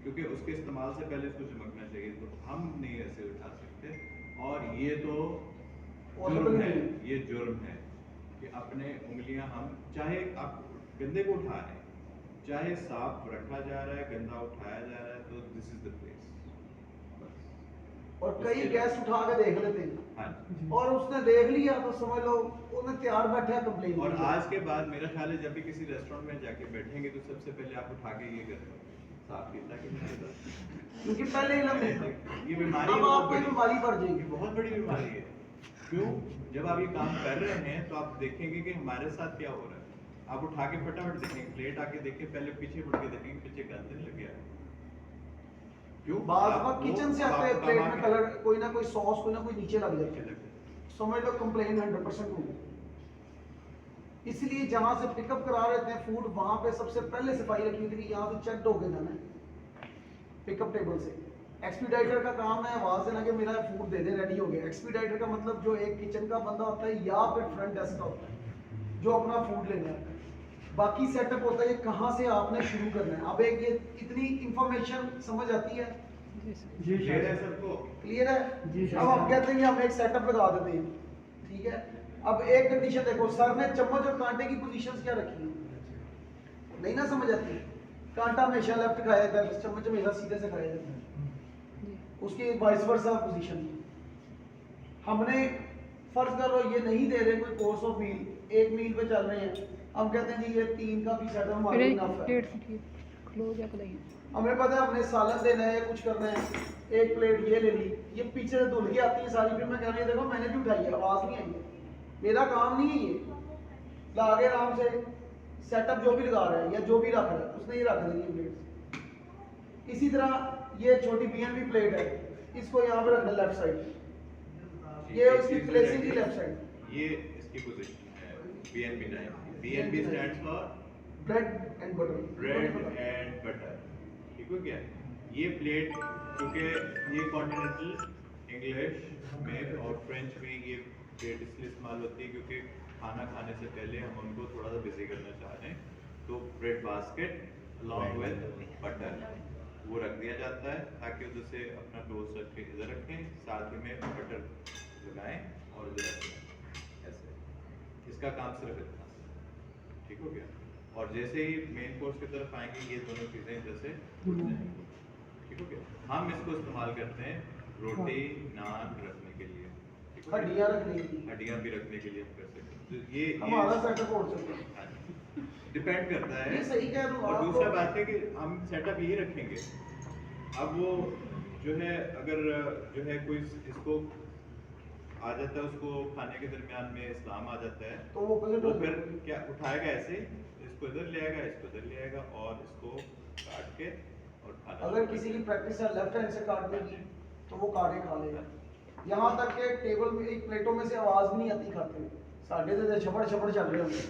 क्योंकि उसके इस्तेमाल से पहले इसको चमकना चाहिए, तो हम नहीं ऐसे उठा सकते, और ये तो जुर्म है, ये जुर्म है कि अपने उंगलियां हम, चाहे आप गंदे को उठा रहे हैं, चाहे साफ रखा जा रहा है, गंदा उठाया जा रहा है, तो दिस इज द प्लेस। और कई गेस्ट उठा के देख लेते हैं, हाँ, और उसने देख लिया तो समझ लो उन्हें तैयार बैठा कंप्लेन। और आज के बाद मेरा ख्याल है जब भी किसी रेस्टोरेंट में जाके बैठेंगे तो सबसे पहले आप उठा के ये करें, साफ किया कि नहीं, क्योंकि पहले ही लगे ये बीमारी अब आपको बीमारी पड़ ये जाएगी। बहुत बड़ी बीमारी है। क्यों? जब आप ये काम कर रहे हैं तो आप देखेंगे कि हमारे साथ क्या हो रहा है। आप उठा के फटाफट देखेंगे, प्लेट आके देखें, पहले पीछे मुड़ के देखेंगे पीछे गंद नहीं लग गया है। क्यों? बात आपको- किचन से आते हैं, आपको प्लेट काम में आ कलर कोई ना कोई सॉस कोई ना कोई नीचे लग नीचे जाता लग है, गया। समझ लो कंप्लेन 100% होगी। इसलिए जहां से पिकअप करा रहे हैं फूड, वहां पे सबसे पहले सफाई रखी होती है कि यहाँ से चेक होके जाना है पिकअप टेबल से। एक्सपीडाइटर का काम है आवाज देना कि मेरा फूड दे दे, रेडी हो गया। एक्सपीडाइटर का मतलब जो एक किचन का बंदा होता है या फिर फ्रंट डेस्क का होता है जो अपना फूड लेने आता है। बाकी सेटअप होता है कि कहाँ से आपने शुरू करना है। अब एक ये इतनी इंफॉर्मेशन समझ आती है, जी क्लियर है सबको? क्लियर है। अब हम कहते हैं कि हम एक सेटअप लगा देते हैं, ठीक है। अब एक कंडीशन देखो, सर ने चम्मच और कांटे की पोजीशंस क्या रखी है, नहीं ना समझ आती। कांटा हमेशा लेफ्ट खाया जाता है, चम्मच हमेशा सीधे से खाया जाता है, उसकी वाइस वर्सा पोजीशन। हमने फर्ज करो ये नहीं दे रहे कोई कोर्स ऑफ मील, एक मील पे चल रहे हैं, हम कहते हैं जी ये 3 का पीस आइटम हमारे इनफ है। हमें पता है हमने सालन देना है या कुछ करना है, एक प्लेट ये ले ली, ये पीछे से धुल के आती है सारी, फिर मैं कह रही देखो मैंने भी उठाई है, आवाज नहीं आई है, मेरा काम नहीं है ये। ला के आराम से सेटअप जो भी लगा रहा है या जो भी रख रहा है उसने ये रख देनी है प्लेट। इसी तरह ये छोटी BNB प्लेट है, इसको यहाँ पे रखना लेफ्ट साइड, ये उसकी प्लेसिंग की लेफ्ट साइड। ये इसकी पोजीशन है BNB knife. BNB stands for bread and butter. Bread and butter. ठीक हो गया। ये प्लेट क्योंकि ये कॉन्टिनेंटल इंग्लिश में और फ्रेंच में ये प्लेट इसलिए इस्तेमाल होती है क्योंकि खाना खाने से पहले हम उनको थोड़ा सा बिजी करना चाह रहे हैं, तो bread basket along with butter वो रख दिया जाता है ताकि उधर से अपना टोस्ट रख के इधर रखें, साथ ही में बटर लगाएं और इधर रखें ऐसे। इसका काम सिर्फ इतना। ठीक हो गया। और जैसे ही मेन कोर्स की तरफ आएंगे ये दोनों चीज़ें इधर से उठ जाएंगी। ठीक हो गया। हम इसको इस्तेमाल करते हैं रोटी नान रखने के लिए, हड्डियां रखने के लिए, हड्डियां भी रखने के लिए हम कर सकते हैं। तो ये हमारा सेटअप हो सकता है, डिपेंड करता है। ये सही कह रहे हो और आप। दूसरा बात है कि हम सेटअप यही रखेंगे। अब वो जो है अगर जो है कोई इसको आ जाता है, उसको खाने के दरमियान में इस्लाम आ जाता है, तो वो फिर क्या उठाएगा ऐसे, इसको इधर ले आएगा, इसको इधर ले आएगा और इसको काट के और खाना। अगर किसी की प्रैक्टिस है लेफ्ट हैंड से काटने की तो वो काटे खा लेगा। यहाँ तक के टेबल में एक प्लेटों में से आवाज भी नहीं आती खाते हुए, साढ़े तो छपड़ छपड़ चल रहे होंगे।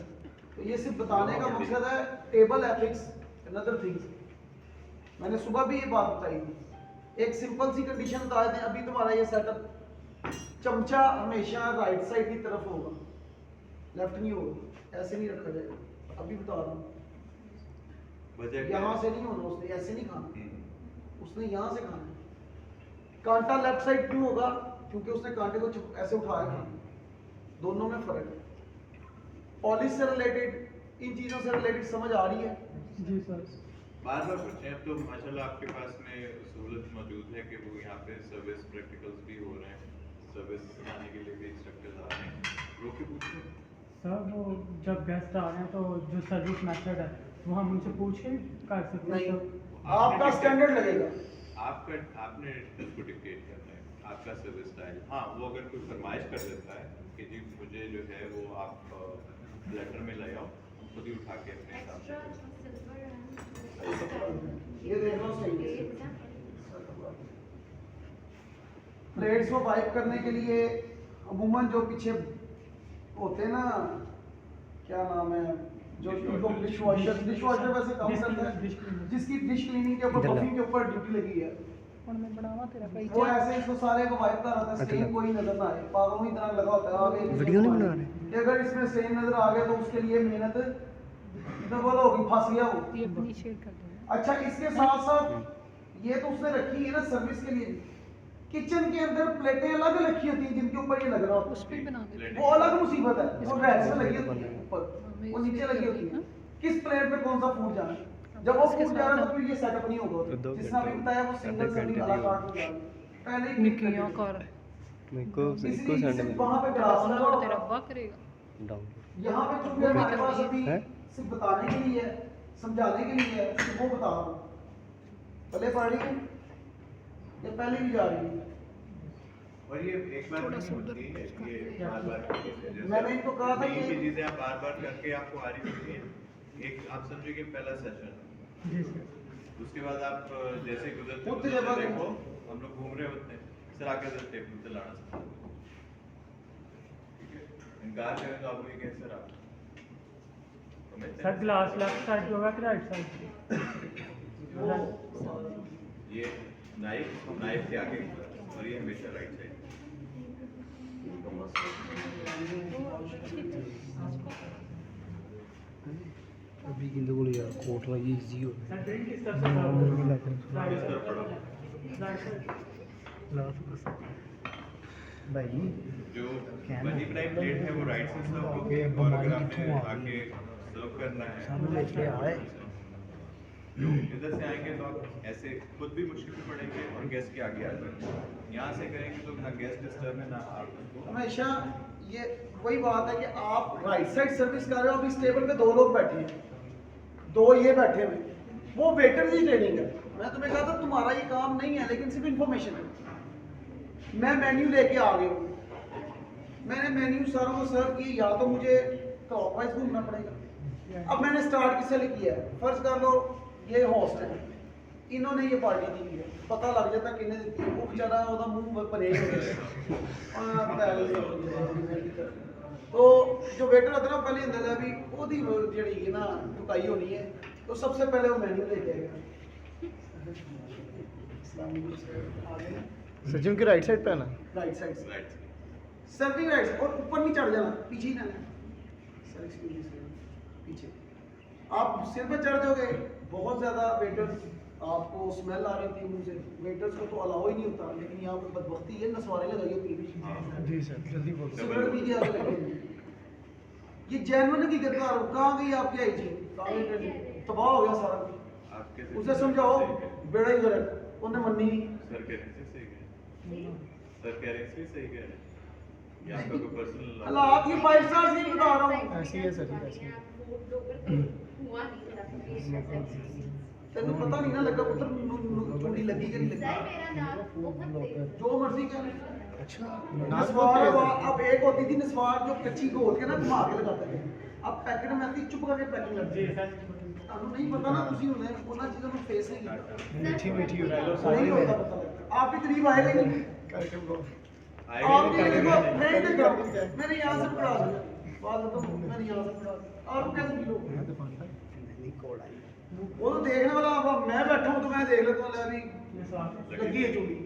तो ये सिर्फ बताने का मकसद है टेबल एथिक्स अनदर थिंग्स। मैंने सुबह भी ये बात बताई थी। एक सिंपल सी कंडीशन बता दें, अभी तुम्हारा ये सेटअप चमचा हमेशा राइट साइड की तरफ होगा, लेफ्ट नहीं होगा, ऐसे नहीं रखा जाएगा। अभी बता रहा हूँ, यहाँ से नहीं होना, उसने ऐसे नहीं खाना, उसने यहाँ से खाना। कांटा लेफ्ट साइड क्यों होगा? क्योंकि उसने कांटे को ऐसे उठाया खाना। दोनों में फर्क है। पॉलिश से रिलेटेड इन चीजों से रिलेटेड समझ आ रही है? जी सर। बार बार पूछे। अब तो माशाल्लाह आपके पास में सहूलत मौजूद है कि वो यहाँ पे सर्विस प्रैक्टिकल्स भी हो रहे हैं, सर्विस सिखाने के लिए भी इंस्ट्रक्टर्स आ रहे हैं। रोक के पूछो सर, वो जब गेस्ट आ रहे हैं तो जो सर्विस मेथड है वो हम उनसे पूछ के कर सकते हैं नहीं, सर? आपका स्टैंडर्ड लगेगा। आपने उसको डिक्टेट करना है, आपका सर्विस स्टाइल। हाँ, वो अगर कोई फरमाइश कर देता है कि जी मुझे जो है वो आप प्लेटर में ले आओ, हम खुद ही उठा के अपने हिसाब से ये देख लो सही है। प्लेट्स को वाइप करने के लिए अमूमन जो पीछे होते हैं ना, क्या नाम है, जो डिश वॉशर वैसे काम करता है, जिसकी डिश क्लीनिंग के ऊपर बफिंग के ऊपर ड्यूटी लगी है, वो ऐसे इसको सारे को वाइप कर रहा था, स्टेन कोई नजर ना आए। पागलों की तरह लगा होता है आगे। वीडियो नहीं बना रहे। अगर इसमें स्टेन नजर आ गया तो उसके लिए मेहनत डबल होगी, फंस गया वो। ये अपनी शेयर कर देना। अच्छा, इसके साथ साथ ये तो उसने रखी है ना सर्विस के लिए। किचन के अंदर प्लेटें अलग रखी होती हैं जिनके ऊपर ये लग रहा होता उस पे बना देते है, वो अलग मुसीबत है। वो रैक से लगी होती है ऊपर, वो नीचे लगी होती है। किस प्लेट में कौन सा फूड जाना है? जब वो फूड जा रहा है तो फिर ये सेटअप नहीं होगा। जिसने अभी बताया वो सिंगल सर्विंग अला कार्ड हो जाएगा। पहले ही निकिया कर मेरे को इसको सेंड में वहां पे ग्लास लगा और होता तेरा है। अब्बा करेगा। डाउनलोड। यहाँ पे चूंकि हमारे पास अभी है? सिर्फ बताने के लिए है, समझाने के लिए है, वो बता रहा हूँ। पहले पढ़ रही हूँ ये पहले भी जा रही है। और ये एक बार नहीं होती है, ये बार बार की चीजें। जैसे मैंने इनको कहा था नई कि- चीजें आप बार बार करके आपको आ रही होती है। एक आप समझिए कि पहला सेशन, जी सर। उसके बाद आप जैसे गुजरते उठते गुजरते जब देखो हम लोग घूम रहे होते हैं, सर आके इधर टेबल पे लाना सिखाते हैं। ठीक है, इनकार करें तो आप ये कहें सर आप समझते हैं? सर ग्लास लेफ्ट साइड पे होगा कि राइट साइड? ये नाइफ के आगे और ये हमेशा राइट साइड। अभी किंतु को यार कोट ला ये इजी हो सर ड्रिंक किस तरफ से सर्व इस तरफ पढ़ो। Right side. भाई जो बनी बनाई प्लेट है वो राइट से सर्व होगी, ये और अगर बमारी आपने कितों आ आके सर्व करना है सामने लेके आए। इधर से आएंगे तो आप ऐसे खुद भी मुश्किल में पड़ेंगे और गेस्ट के आगे आ जाएंगे। यहाँ से करेंगे तो ना गेस्ट डिस्टर्ब है ना आप। हमेशा ये वही बात है कि आप राइट साइड सर्विस कर रहे हो। अब इस टेबल पे 2 लोग बैठे हैं, 2 ये बैठे हुए, वो वेटर की ट्रेनिंग है। मैं तुम्हें कहा था तुम्हारा ये काम नहीं है, लेकिन सिर्फ इंफॉर्मेशन है। मैं मेन्यू लेके आ गया हूँ, मैंने मेन्यू सारों को सर्व किए, या तो मुझे क्लॉकवाइज घूमना पड़ेगा। अब मैंने स्टार्ट किससे किया है? फर्ज कर लो ये होस्ट है, इन्होंने ये पार्टी दी है, पता लग जाता किन्ने दी है। वो बेचारा ਉਹਦਾ ਮੂੰਹ ਪਰੇ ਹੋ ਗਿਆ। तो जो वेटर होता है ना पहले अंदर है भी ओदी ਜਿਹੜੀ ਹੈ ਨਾ ਟੁਕਾਈ ਹੋਣੀ है तो सबसे पहले वो मेन्यू लेके आएगा सचिन की राइट साइड पे आना राइट साइड से राइट सर्विंग राइट और ऊपर नहीं चढ़ जाना पीछे ही रहना सर एक्सक्यूज पीछे आप सिर पे चढ़ जाओगे बहुत ज़्यादा वेटर्स आपको स्मेल आ रही थी मुंह से वेटर्स को तो अलाउ ही नहीं होता लेकिन यहाँ पे बदबख्ती है नसवारे लगाई होती है जी सर जल्दी बोलो सिगरेट पी के आगे लगे ये जेन्युइन की कहता हूँ कहाँ गई आपकी आई जी तबाह हो गया सारा कुछ आपके उसे समझाओ बेड़ा ही गलत उन्हें मन्नी नहीं सर कह रहे हैं सही कह सर कह रहे हैं सही कह रहे हैं ये आपका कोई पर्सनल हालात ये 5 स्टार नहीं बता रहा हूँ ऐसी है सर ऐसी तेन पता नहीं ना लगा पुत्र चूड़ी लगी कि नहीं लगी जो मर्जी कर अच्छा नस्वार अब एक होती थी नस्वार जो कच्ची घोल के ना घुमा के लगाते थे अब पैकेट में आती चुप करके पैकिंग लगती है ਤੁਹਾਨੂੰ नहीं पता ना ਤੁਸੀਂ ਉਹਨੇ ਉਹਨਾਂ ਚੀਜ਼ਾਂ ਨੂੰ ਫੇਸ नहीं ਕੀਤਾ मीठी मीठी हो रही नहीं होता पता लगता आप भी करीब आएगा ही नहीं करके ब्रो आप भी देखो मैं ही देखा मैंने यहाँ से पढ़ा दिया बात तो मैंने यहाँ से पढ़ा आप कैसे किलो मैं तो पानी नहीं कोड आई वो तो देखने वाला अब मैं बैठा हूँ तो मैं देख लेता हूँ अभी लगी है चूड़ी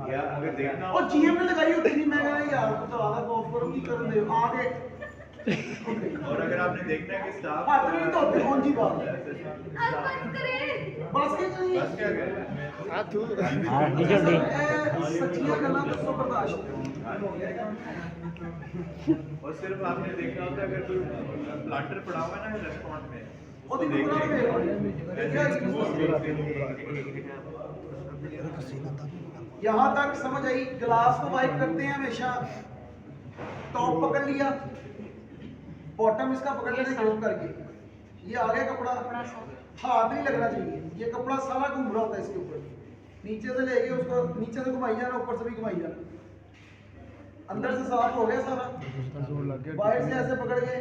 या अगर देखना और जीएम ने लगाई होती नहीं मैं कह रहा यार तो आधा ऑफ करो की कर दे आगे और अगर आपने देखना है कि स्टाफ हाथ नहीं तो होते कौन सी बात है बस के नहीं बस क्या कर रहे हैं हां तू सच्चियां गल्लां तो बर्दाश्त और सिर्फ आपने देखना होता है अगर कोई प्लांटर पड़ा हुआ है ना रेस्टोरेंट में वो भी पूरा यहाँ तक समझ आई गिलास को वाइप करते हैं हमेशा टॉप पकड़ लिया बॉटम इसका पकड़ लेना ग्रिप करके ये आ गया कपड़ा हाथ नहीं लगना चाहिए ये कपड़ा सारा घूम रहा होता है इसके ऊपर नीचे से लेके उसको नीचे से घुमाई जाना ऊपर से भी घुमाई जाना अंदर से साफ हो गया सारा जोर लग गया बाहर से ऐसे पकड़ के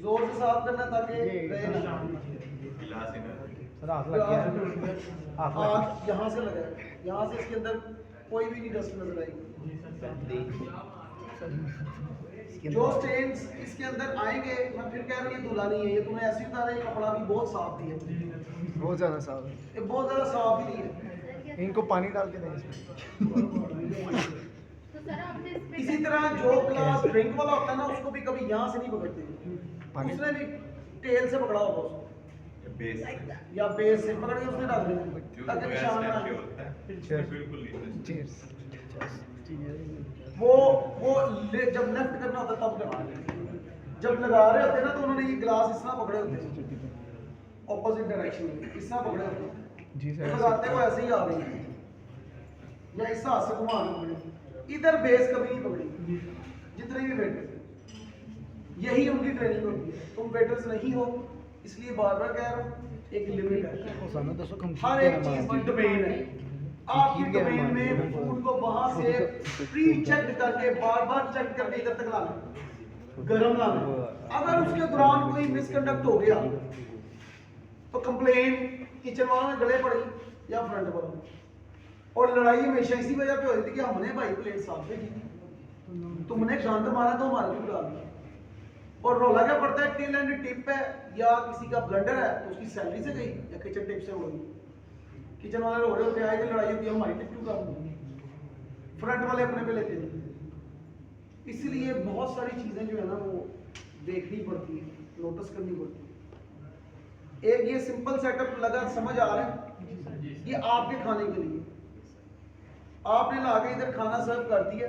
जोर से साफ करना ताकि रहे ना गिलास ही ना सर हाथ लग गया हाथ लग हाथ यहाँ से लगा है यहाँ से इसके अंदर कोई भी नहीं डस्ट नजर आएगी जो स्टेन्स इसके अंदर आएंगे मैं फिर कह रहा हूँ ये धुला नहीं है ये तुमने ऐसे उतारा ये कपड़ा भी बहुत साफ दिया बहुत ज्यादा साफ है ये बहुत ज्यादा साफ ही नहीं है इनको पानी डाल के दें इसमें इसी तरह जो ग्लास ड्रिंक वाला होता है ना उसको भी कभी यहाँ से नहीं पकड़ते उसने भी टेल से पकड़ा होगा उसको बेस या बेस से पकड़ के उसने डाल दिया जो ताकि गैस निशान ना टाइप आए। के होता है बिल्कुल नहीं चीयर्स वो जब लेफ्ट करना होता तब करना जब लगा रहे होते ना तो उन्होंने ये ग्लास इस तरह पकड़े होते ऑपोजिट डायरेक्शन में इस तरह पकड़े होते जी सर लगाते वो ऐसे ही आ रही है या इस हाथ से घुमा के पकड़े इधर बेस कभी नहीं पकड़ी जितने भी वेटर्स यही उनकी ट्रेनिंग होती है तुम वेटर्स नहीं हो इसलिए बार बार कह रहा हूँ एक लिमिट है वो सामने दोस्तों कम हर एक चीज की डोमेन है आपकी डोमेन में फूड को वहां से प्री चेक करके बार बार चेक करके इधर तक लाना गर्म लाना अगर उसके दौरान कोई मिसकंडक्ट हो गया तो कंप्लेन किचन वालों में गले पड़ी या फ्रंट वालों में और लड़ाई हमेशा इसी वजह पे हो रही थी कि हमने भाई प्लेट साफ भेजी थी तुमने गंद मारा तो हमारे भी उड़ा दिया और रोला क्या पड़ता है टिल एंड टिप है या किसी का ब्लंडर है तो उसकी सैलरी से गई या किचन टिप से उड़ गई किचन वाले रो रहे होते आए थे लड़ाई होती है हमारी टिप क्यों काम फ्रंट वाले अपने पे लेते हैं इसलिए बहुत सारी चीजें जो है ना वो देखनी पड़ती है नोटिस करनी पड़ती है एक ये सिंपल सेटअप लगा समझ आ रहा है ये आपके खाने के लिए आपने ला के इधर खाना सर्व कर दिया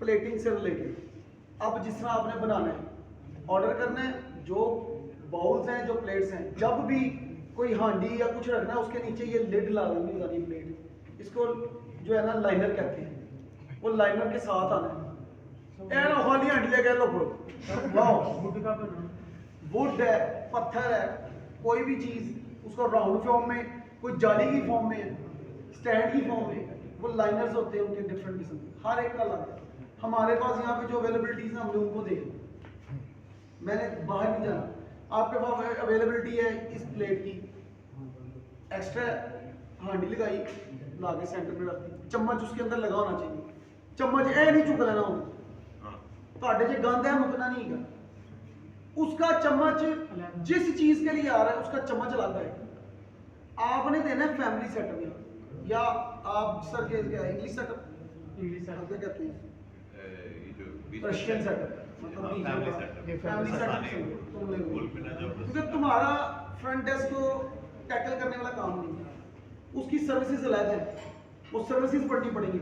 प्लेटिंग से रिलेटेड अब जिस तरह आपने बनाना है ऑर्डर करना है जो बाउल्स हैं जो प्लेट्स हैं जब भी कोई हांडी या कुछ रखना है उसके नीचे ये लिड ला देनी होती है प्लेट इसको जो है ना लाइनर कहते हैं वो लाइनर के साथ आना है ना खाली हांडी लेके लो वुड है पत्थर है कोई भी चीज उसको राउंड फॉर्म में कोई जाली की फॉर्म में स्टैंड की फॉर्म में वो लाइनर्स होते हैं उनके डिफरेंट किस्म हर एक का अलग है हमारे पास यहाँ पे जो अवेलेबिलिटीज है हमने उनको देख मैंने बाहर नहीं जाना आपके पास अवेलेबिलिटी है इस प्लेट की एक्स्ट्रा हांडी लगाई ला के सेंटर में रख दी, चम्मच उसके अंदर लगा होना चाहिए, चम्मच ए नहीं चुक लेना हो हाँ ਤੁਹਾਡੇ 'ਚ गंद है मुकना नहीं है, उसका चम्मच जिस चीज के लिए आ रहा है उसका चम्मच अलग है। आपने देना है फैमिली सेटअप में, या आप सर के क्या इंग्लिश सेटअप इंग्लिश क्या सर कहते हैं, ये जो बीच में रशियन सेटअप हाँ, फैमिली सेटअप फैमिली आसानी सेटअप है। बोल पे ना जब क्योंकि तुम्हारा फ्रंट डेस्क को टैकल करने वाला काम नहीं है, उसकी सर्विसेज अलग है, वो सर्विसेज पढ़नी पड़ेंगी,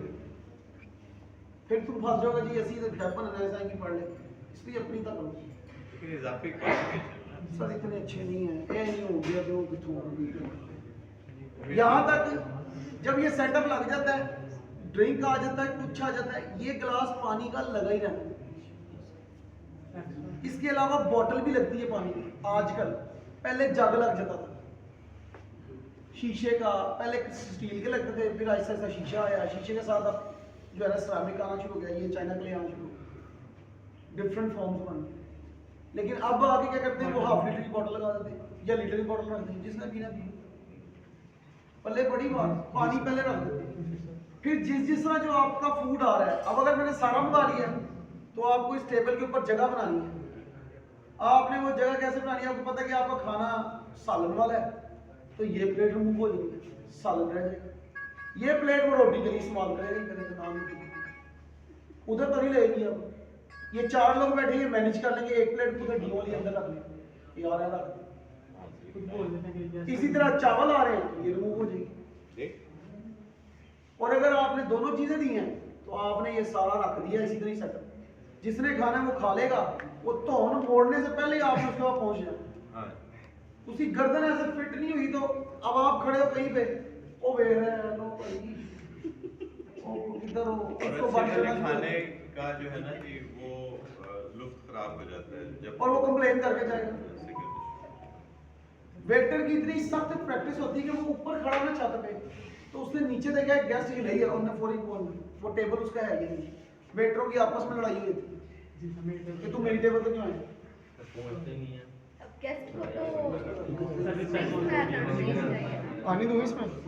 फिर तुम फंस जाओगे जी ऐसी वेपन ऐसा की पढ़ ले, इसलिए अपनी तक करो लेकिन इजाफी क्वालिफिकेशन सर इतने अच्छे नहीं है, ये नहीं हो गया जो कितों यहाँ तक जब ये सेटअप लग जाता है, ड्रिंक आ जाता है, कुछ आ जाता है, ये गिलास पानी का लगा ही रहता है। इसके अलावा बोतल भी लगती है पानी की आजकल, पहले जग लग जाता था शीशे का, पहले स्टील के लगते थे, फिर ऐसा ऐसा शीशा आया, शीशे के साथ अब जो है ना सिरामिक आना शुरू हो गया, ये चाइना क्ले आना शुरू हो गया, डिफरेंट फॉर्म्स बन गए। लेकिन अब आगे क्या करते हैं, वो हाफ लीटर की बोतल लगा देते हैं या लीटर की बोतल रख देते हैं, जिसने पीना पिए। पहले बड़ी बात, पानी पहले रख देते हैं, फिर जिस तरह जो आपका फूड आ रहा है, अब अगर मैंने सारा मंगा लिया तो आपको इस टेबल के ऊपर जगह बनानी है। आपने वो जगह कैसे बनानी है, आपको पता है कि आपका खाना सालन वाला है, तो ये प्लेट रिमूव हो जाएगी, सालन रह जाएगा, ये प्लेट वो रोटी के लिए इस्तेमाल करेगा, करेगा नाम उधर तो नहीं लगेगी। अब ये 4 लोग बैठे, ये मैनेज कर लेंगे, एक प्लेट उधर डी वाली अंदर रख लेंगे, यार है रख दें। कुछ बोल देते हैं कि जैसे- इसी तरह चावल आ रहे हैं, ये रिमूव हो जाएगी। ठीक और अगर आपने दोनों चीजें दी हैं तो आपने ये सारा रख दिया इसी तरह ही सेटअप, जिसने खाना है वो खा लेगा, वो धौन मोड़ने से पहले ही आपने उसके पास पहुंच जाए। हाँ उसकी गर्दन ऐसे फिट नहीं हुई तो अब आप खड़े हो कहीं पे, ओ वे रहे हैं लो भाई, ओ इधर हो, और इसको अच्छे बंद वाले करना खाने चाहिए। का जो है ना कि वो लुफ्त खराब हो जाता है जब और वो कंप्लेन करके जाएगा। सिगरेट वेटर की इतनी सख्त प्रैक्टिस होती है कि वो ऊपर खड़ा ना छत पे, तो उसने नीचे देखा एक गेस्ट हिल रही है, उन्होंने फौरी फोन, वो टेबल उसका है ये नहीं, वेटरों की आपस में लड़ाई हुई थी जी सर, मेरे कि टेबल- तुम मेरी टेबल पे क्यों आए। गेस्ट को तो सर्विस नहीं चाहिए। पानी दूँ इसमें।